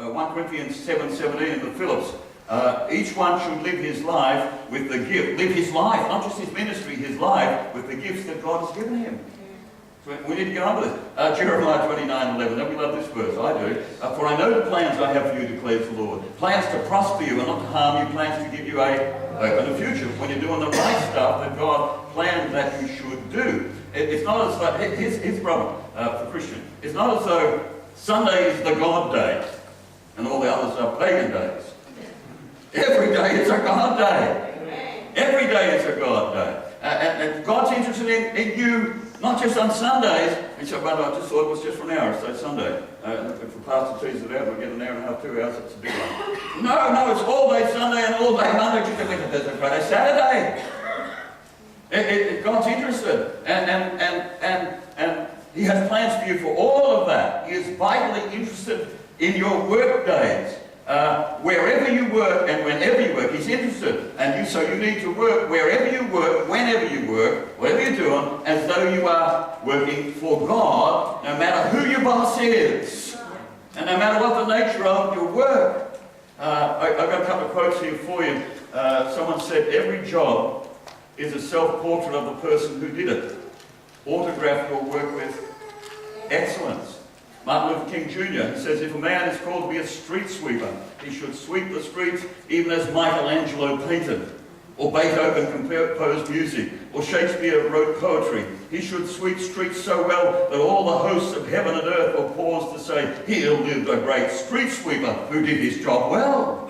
1 Corinthians 7:17 in the Phillips. Each one should live his life with the gift. Live his life, not just his ministry, his life with the gifts that God has given him. So we need to get on with it. Jeremiah 29:11. Don't we love this verse? I do. For I know the plans I have for you, declares the Lord. Plans to prosper you and not to harm you. Plans to give you a hope and a future. When you're doing the right stuff that God planned that you should do. It's not as though, here's the problem for Christian. It's not as though Sunday is the God day and all the others are pagan days. Every day is a God day. Every day is a God day. And God's interested in you, not just on Sundays. And so, but I just thought it was just for an hour, so Sunday. If the pastor teases it out, we'll get an hour and a half, 2 hours, it's a big one. No, it's all day Sunday and all day Monday, Tuesday, Wednesday, Thursday, Friday, Saturday. God's interested. And He has plans for you for all of that. He is vitally interested in your work days. Wherever you work and whenever you work, He's interested. And so you need to work wherever you work, whenever you work, whatever you're doing, as though you are working for God, no matter who your boss is, and no matter what the nature of your work. I've got a couple of quotes here for you. Someone said, every job is a self-portrait of the person who did it. Autograph your work with excellence. Martin Luther King Jr. says, if a man is called to be a street sweeper, he should sweep the streets even as Michelangelo painted, or Beethoven composed music, or Shakespeare wrote poetry. He should sweep streets so well that all the hosts of heaven and earth will pause to say, here lived a great street sweeper who did his job well.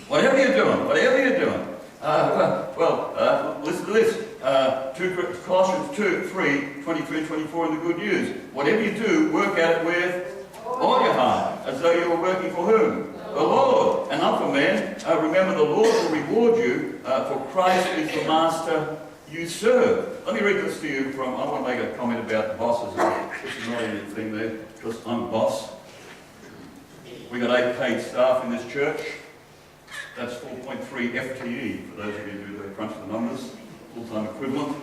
Whatever you're doing, listen to this. Colossians 2:3, 23 and 24 in the Good News. Whatever you do, work at it with all your heart, as though you were working for whom? The Lord, and not for men. Remember, the Lord will reward you, for Christ is the master you serve. Let me read this to you from, I want to make a comment about bosses. This is not anything there, because I'm a boss. We've got 8 paid staff in this church. That's 4.3 FTE, for those of you who do the crunch the numbers, full-time equivalent.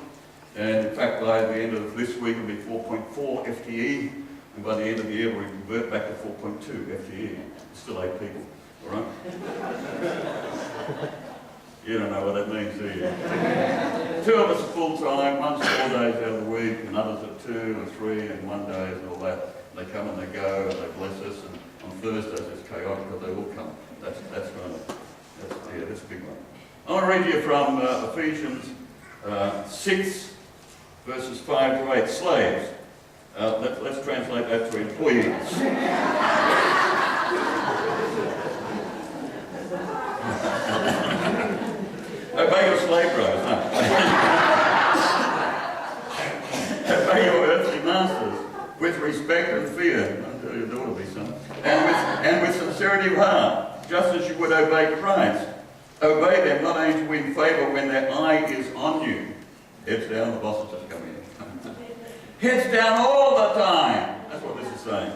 And in fact, by the end of this week, it'll be 4.4 FTE, and by the end of the year, we'll revert back to 4.2 FTE. Still 8 people, all right? You don't know what that means, do you? 2 of us are full-time, one's 4 days out of the week, and others are 2 and 3 and 1 day and all that. They come and they go, and they bless us, and on Thursdays it's chaotic, but they will come. That's a big one. I want to read you from Ephesians 6, verses 5 to 8. Slaves. Let's translate that to employees. Obey your slave drivers. Obey your earthly masters with respect and fear. I'll tell you, there ought to be some. And with sincerity of heart, just as you would obey Christ. Obey them not only to win favour when their eye is on you. Heads down, the boss has just come in. Heads down all the time. That's what this is saying.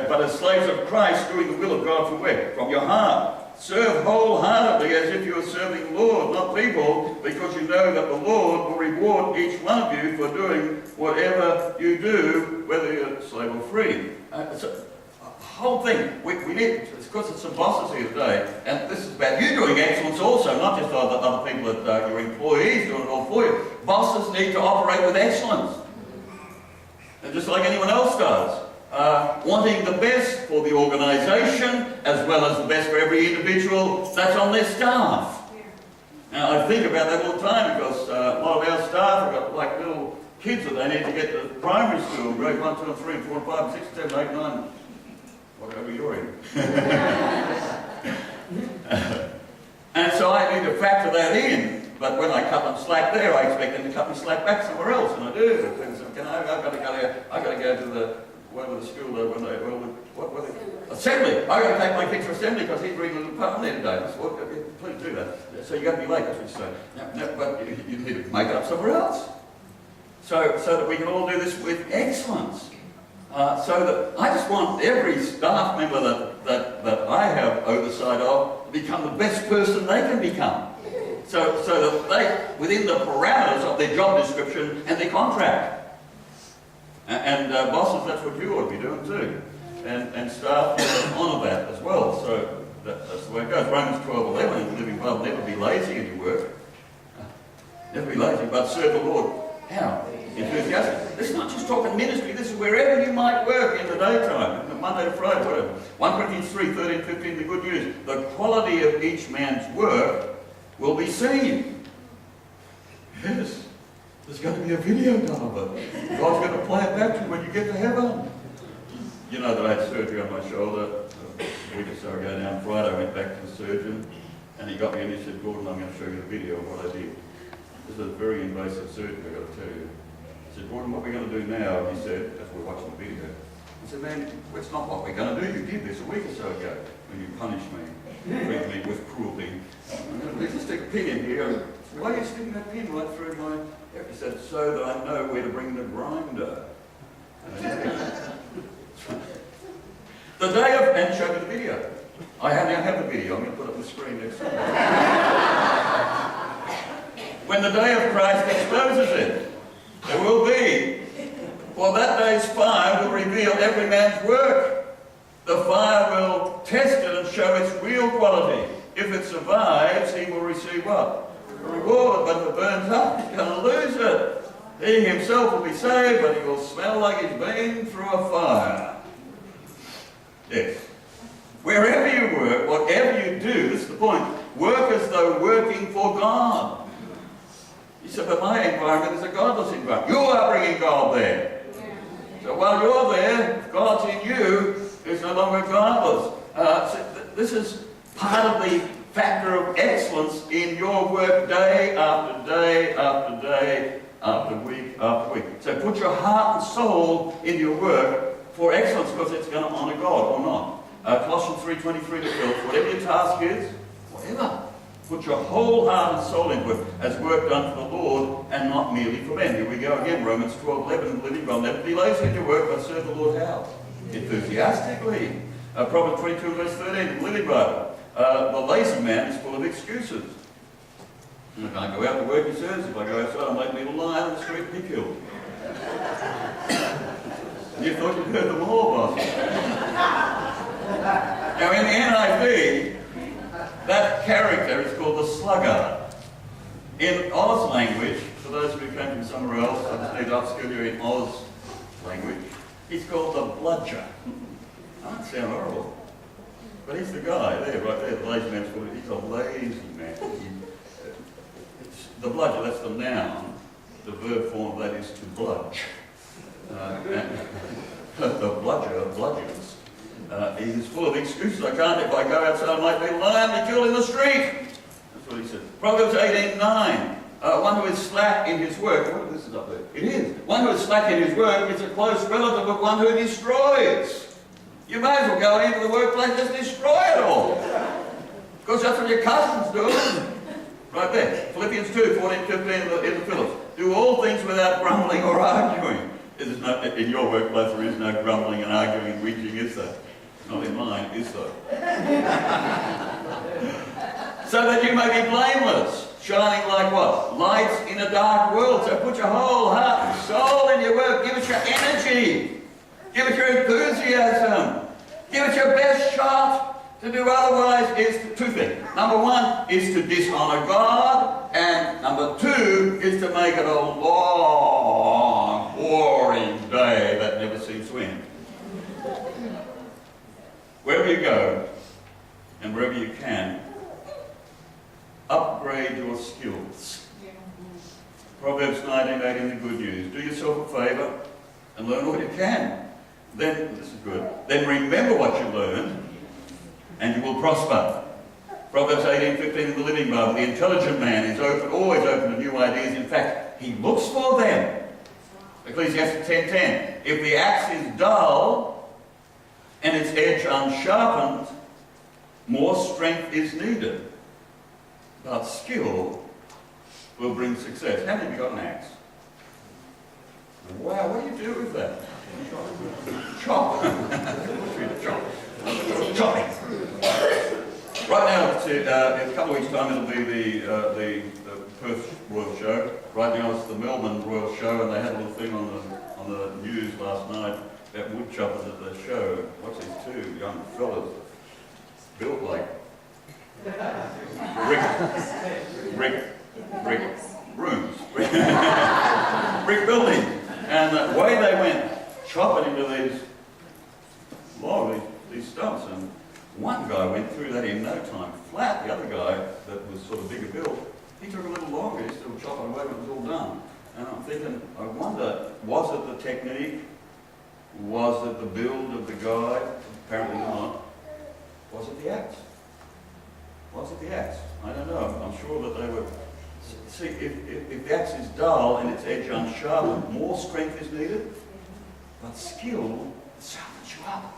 But as slaves of Christ, doing the will of God from where? From your heart. Serve wholeheartedly as if you are serving the Lord, not people, because you know that the Lord will reward each one of you for doing whatever you do, whether you're slave or free. The whole thing, we need, because it's some bosses here today, and this is about you doing excellence also, not just other people that your employees doing it all for you. Bosses need to operate with excellence, and just like anyone else does. Wanting the best for the organisation as well as the best for every individual that's on their staff. Now I think about that all the time because a lot of our staff have got like little kids that they need to get to primary school, grade 1, 2 and 3 and 4 and 5 and 6 and 7, 8, 9, whatever you're in. And so I need to factor that in. But when I cut them slack there, I expect them to cut me slack back somewhere else, and I do. I've got to go there. I've got to go to the school assembly. I've got to take my kid to assembly because he's reading a little poem there today. I said, well, please do that. So you got to be late, that's what you say. No, but you need to make it up somewhere else. So that we can all do this with excellence. So that I just want every staff member that I have oversight of to become the best person they can become. So that they, within the parameters of their job description and their contract. And bosses, that's what you ought to be doing too. And staff honour that as well. So that's the way it goes. Romans 12:11, in the Living Bible, never be lazy in your work. Never be lazy, but serve the Lord. How? Enthusiastic. This is not just talking ministry, this is wherever you might work in the daytime, Monday to Friday, whatever. 1 Corinthians 3:13-15, the good news. The quality of each man's work will be seen. Yes, there's going to be a video done of it. God's going to play it back to you when you get to heaven. You know that I had surgery on my shoulder a week or so ago. Now on Friday I went back to the surgeon and he got me and he said, Gordon, I'm going to show you the video of what I did. This is a very invasive surgery, I've got to tell you. I said, Gordon, what we're going to do now, he said, as we're watching the video. I said, man, it's not what we're going to do. You did this a week or so ago when you punished me, treated me with cruelty. Let's just stick a pin in here. Why are you sticking that pin right through my... He said, so that I know where to bring the grinder. The day of... And show me the video. I now have the video. I'm going to put it on the screen next time. When the day of Christ exposes it, there will be, well, that day's fire will reveal every man's work. The fire will test it and show its real quality. If it survives, he will receive what? A reward. But if it burns up, he's going to lose it. He himself will be saved, but he will smell like he's been through a fire. Yes. Wherever you work, whatever you do, this is the point, work as though working for God. You said, but my environment is a godless environment. You are bringing God there. So while you're there, if God's in you, it's no longer godless. So this is part of the factor of excellence in your work day after day after day after week after week. So put your heart and soul in your work for excellence because it's going to honour God or not. Colossians 3:23-12, whatever your task is, whatever. Put your whole heart and soul into it as work done for the Lord and not merely for men. Here we go again, Romans 12:11, Living Bible. Never be lazy in your work, but serve the Lord how? Enthusiastically. Proverbs 22:13, Living Bible. The lazy man is full of excuses. If I go out to work, he says, if I go outside, I might meet a lion on the street and be killed. You thought you'd heard them all, boss. Now in the NIV, that character is called the sluggard. In Oz language, for those of you who came from somewhere else, I just need to upskill you in Oz language, he's called the bludger. That might sound horrible. But he's the guy there, right there, the lazy man's called, he's a lazy man. The bludger, that's the noun. The verb form of that is to bludge. The bludger bludgers. He is full of excuses. If I go outside, I might be a lion, be killed in the street. That's what he said. Proverbs 18:9. One who is slack in his work. Oh, this is up there. It is. One who is slack in his work is a close relative of one who destroys. You may as well go into the workplace and just destroy it all. Because that's what your cousins do. Right there. Philippians 2:14-15 in the Phillips. Do all things without grumbling or arguing. No, in your workplace there is no grumbling and arguing and whinging, is there? Not in mine, is there? So that you may be blameless, shining like what? Lights in a dark world. So put your whole heart and soul in your work. Give it your energy. Give it your enthusiasm. Give it your best shot. To do otherwise is two things. Number one is to dishonour God, and number two is to make it a long, boring day that never seems to end. Wherever you go, and wherever you can, upgrade your skills. Proverbs 19:8 in the Good News. Do yourself a favour and learn what you can. Then, this is good, then remember what you learned, and you will prosper. Proverbs 18:15 in the Living Bible. The intelligent man is always open to new ideas. In fact, he looks for them. Ecclesiastes 10:10. If the axe is dull and its edge unsharpened, more strength is needed. But skill will bring success. How many of you got an axe? Wow, what do you do with that? Chop. Chop. Chopping. Right now, in a couple of weeks' time, it'll be the Perth Royal Show. Right now, it's the Melbourne Royal Show, and they had a little thing on on the news last night about wood choppers at the show. What's these two young fellas built like brick rooms, brick buildings, and the way they went chopping into these logs, these stumps, and one guy went through that in no time flat. The other guy that was sort of bigger built, he took a little longer. He's still chopping away when it was all done. And I'm thinking, I wonder, was it the technique? Was it the build of the guy? Apparently not. Was it the axe? Was it the axe? I don't know. I'm sure that they were. See, if the axe is dull and its edge unsharpened, more strength is needed. But skill sharpens you up.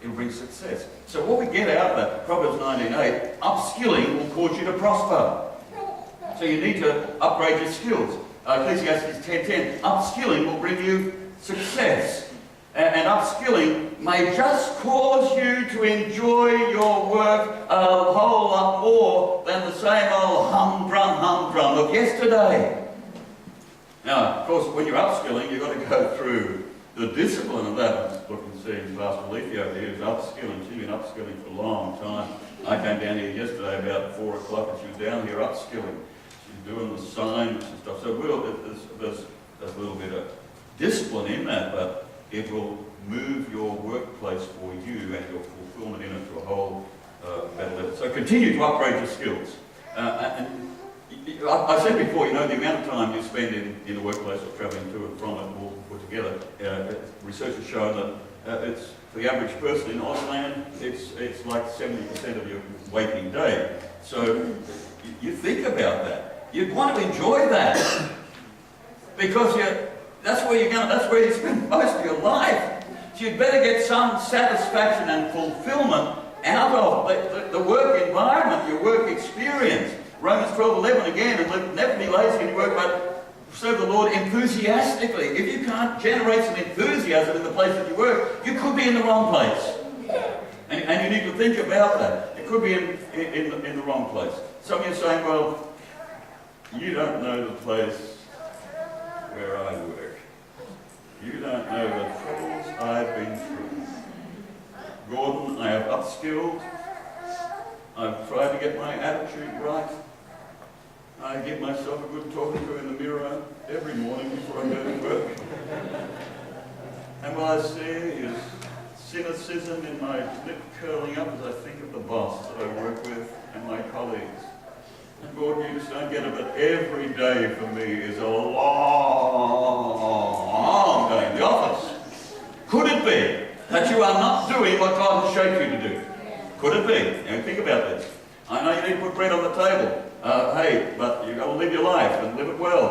It'll bring success. So what we get out of that, Proverbs 19:8, upskilling will cause you to prosper. So you need to upgrade your skills. Ecclesiastes 10:10, upskilling will bring you success. And upskilling may just cause you to enjoy your work a whole lot more than the same old humdrum of yesterday. Now, of course, when you're upskilling, you've got to go through the discipline of that. I'm looking to see Pastor Leafy over here who's upskilling. She's been upskilling for a long time. I came down here yesterday about 4 o'clock and she was down here upskilling. She's doing the signs and stuff. So there's a little bit of discipline in that, but it will move your workplace for you and your fulfillment in it to a whole better level. So continue to upgrade your skills. And I said before, you know, the amount of time you spend in the workplace or travelling to and from it all put together, research has shown that it's, for the average person in Auslan, it's like 70% of your waking day. So you think about that. You'd want to enjoy that because that's where you spend most of your life. So you'd better get some satisfaction and fulfillment out of the work environment, your work experience. Romans 12:11 again, and never be lazy in your work, but serve the Lord enthusiastically. If you can't generate some enthusiasm in the place that you work, you could be in the wrong place. And you need to think about that. You could be in the wrong place. Some of you are saying, well, you don't know the place where I work. You don't know the troubles I've been through. Gordon, I have upskilled. I've tried to get my attitude right. I give myself a good talking to in the mirror every morning before I go to work. And what I see is cynicism in my lip curling up as I think of the boss that I work with and my colleagues. And Gordon, you just don't get it, but every day for me is a long day in the office. Could it be that you are not doing what God has shaped you to do? Could it be? Now think about this. I know you need to put bread on the table. Hey, but you've got to live your life and live it well.